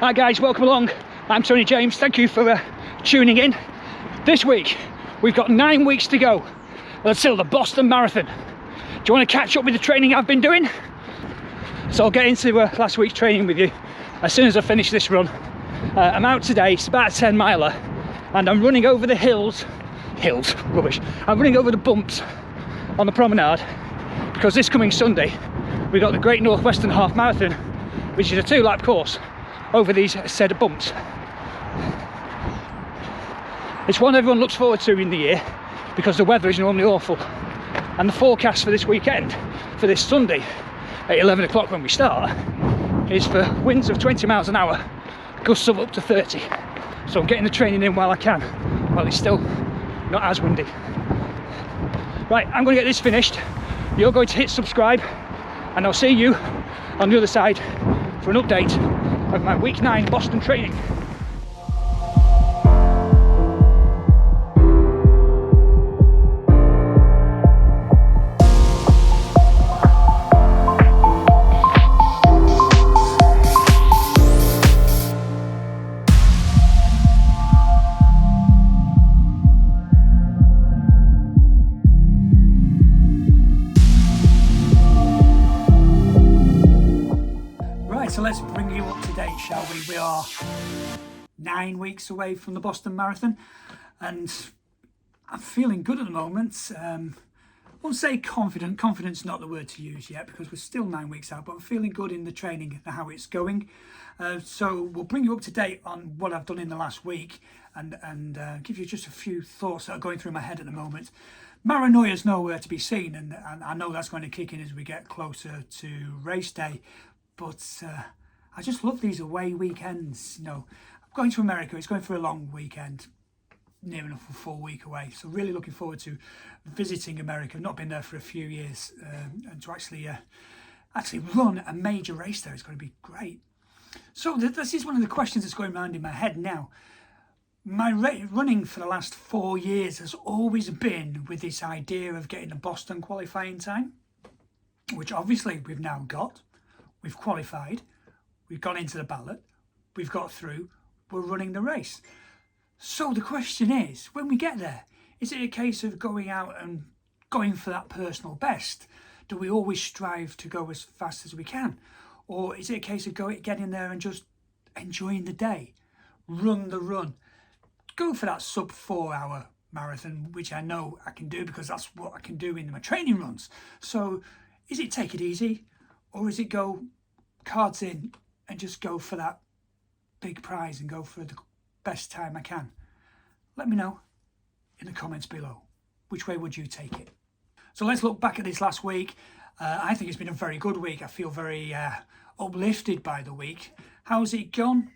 Hi guys, welcome along. I'm Tony James. Thank you for tuning in. This week we've got 9 weeks to go until the Boston Marathon. Do you want to catch up with the training I've been doing? So I'll get into last week's training with you as soon as I finish this run. I'm out today, it's about a 10 miler, and I'm running over the hills, rubbish. I'm running over the bumps on the promenade because this coming Sunday we've got the Great Northwestern Half Marathon, which is a 2-lap course over these set of bumps. It's one everyone looks forward to in the year because the weather is normally awful, and the forecast for this weekend, for this Sunday at 11 o'clock when we start, is for winds of 20 miles an hour, gusts of up to 30. So I'm getting the training in while I can, while it's still not as windy. Right, I'm going to get this finished. You're going to hit subscribe, and I'll see you on the other side for an update of my week 9 Boston training. So let's bring you up to date, shall we? We are 9 weeks away from the Boston Marathon, and I'm feeling good at the moment. I won't say confident. Confident's not the word to use yet because we're still 9 weeks out, but I'm feeling good in the training and how it's going. So we'll bring you up to date on what I've done in the last week and give you just a few thoughts that are going through my head at the moment. Paranoia's nowhere to be seen, and I know that's going to kick in as we get closer to race day. But I just love these away weekends. You know, I'm going to America. It's going for a long weekend, near enough a full week away. So really looking forward to visiting America. I've not been there for a few years, and to actually run a major race there is going to be great. So this is one of the questions that's going around in my head now. My running for the last 4 years has always been with this idea of getting a Boston qualifying time, which obviously we've now got. We've qualified, we've gone into the ballot, we've got through, we're running the race. So the question is, when we get there, is it a case of going out and going for that personal best? Do we always strive to go as fast as we can? Or is it a case of getting there and just enjoying the day, run the run, go for that sub 4 hour marathon, which I know I can do because that's what I can do in my training runs. So is it take it easy? Or is it go cards in and just go for that big prize and go for the best time I can? Let me know in the comments below. Which way would you take it? So let's look back at this last week. I think it's been a very good week. I feel very uplifted by the week. How's it gone?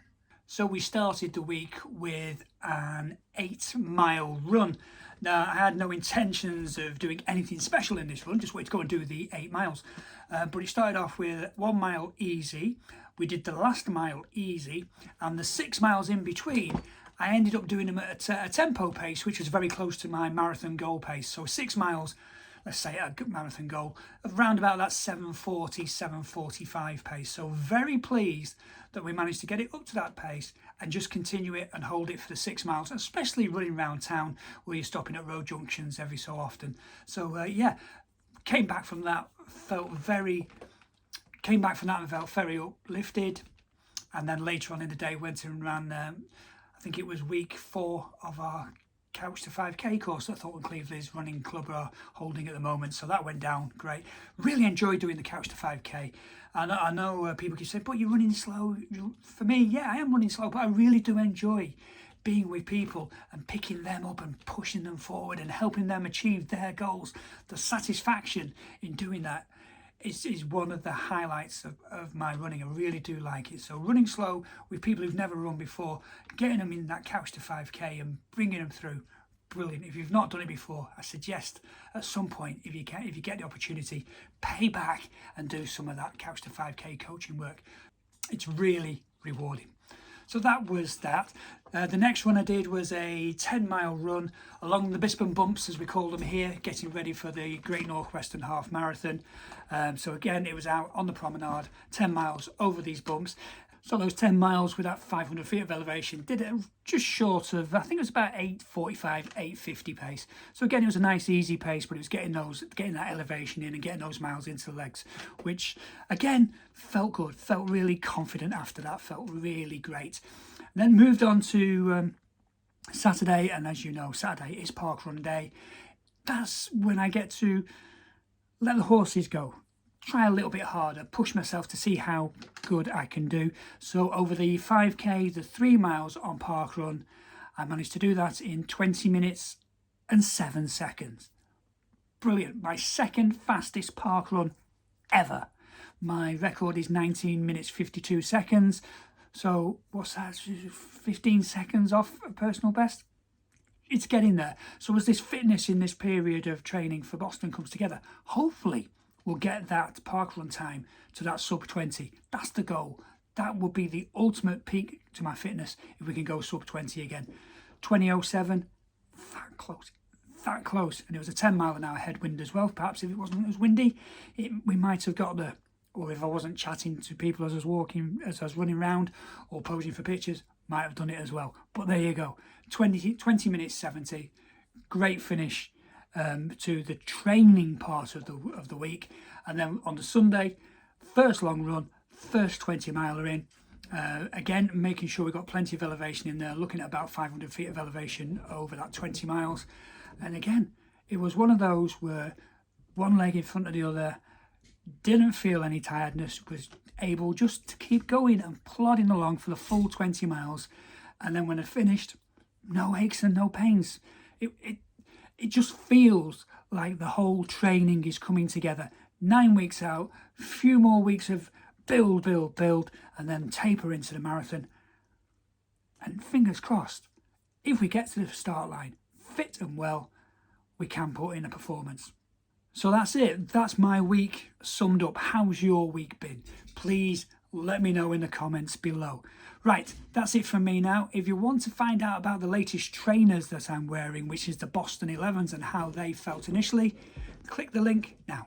So we started the week with an 8-mile run. Now, I had no intentions of doing anything special in this run, just wanted to go and do the 8 miles. But it started off with 1 mile easy. We did the last mile easy, and the 6 miles in between, I ended up doing them at a tempo pace, which was very close to my marathon goal pace. So 6 miles, let's say a marathon goal, of around about that 7:40, 7:45 pace. So very pleased that we managed to get it up to that pace and just continue it and hold it for the 6 miles, especially running around town where you're stopping at road junctions every so often. So came back from that and felt very uplifted. And then later on in the day went and ran, I think it was week 4 of our Couch to 5k course that Thornton Cleveland's running club are holding at the moment. So that went down great. Really enjoyed doing the Couch to 5k. And I know people keep saying, but you're running slow. For me, yeah, I am running slow, but I really do enjoy being with people and picking them up and pushing them forward and helping them achieve their goals. The satisfaction in doing that is one of the highlights of my running. I really do like it. So running slow with people who've never run before, getting them in that Couch to 5k and bringing them through, brilliant. If you've not done it before, I suggest at some point, if you get the opportunity, pay back and do some of that Couch to 5k coaching work. It's really rewarding. So that was that. The next one I did was a 10-mile run along the Bispham Bumps, as we call them here, getting ready for the Great Northwestern Half Marathon. So again, it was out on the promenade, 10 miles over these bumps. So those 10 miles with that 500 feet of elevation did it just short of, I think it was about 8:45, 8:50 pace. So again, it was a nice easy pace, but it was getting that elevation in and getting those miles into the legs, which again felt good, felt really confident after that, felt really great. And then moved on to Saturday, and as you know, Saturday is parkrun day. That's when I get to let the horses go, try a little bit harder, push myself to see how good I can do. So over the 5k, the 3 miles on parkrun, I managed to do that in 20 minutes and 7 seconds. Brilliant. My second fastest parkrun ever. My record is 19 minutes 52 seconds. So what's that, 15 seconds off a personal best? It's getting there. So as this fitness in this period of training for Boston comes together, hopefully we'll get that parkrun time to that sub 20. That's the goal. That would be the ultimate peak to my fitness if we can go sub 20 again. 20:07, that close. And it was a 10 mile an hour headwind as well. Perhaps if it wasn't as windy, we might have got there. Or if I wasn't chatting to people as I was walking, as I was running around or posing for pictures, might have done it as well. But there you go, 20 minutes 70, great finish to the training part of the week. And then on the Sunday, first long run, first 20 miler in. Again, making sure we got plenty of elevation in there, looking at about 500 feet of elevation over that 20 miles. And again, it was one of those where one leg in front of the other, didn't feel any tiredness, was able just to keep going and plodding along for the full 20 miles. And then when I finished, no aches and no pains. It just feels like the whole training is coming together. 9 weeks out, few more weeks of build, and then taper into the marathon. And fingers crossed, if we get to the start line fit and well, we can put in a performance. So that's it. That's my week summed up. How's your week been? Please let me know in the comments below. Right, that's it from me now. If you want to find out about the latest trainers that I'm wearing, which is the Boston 11s and how they felt initially, click the link now.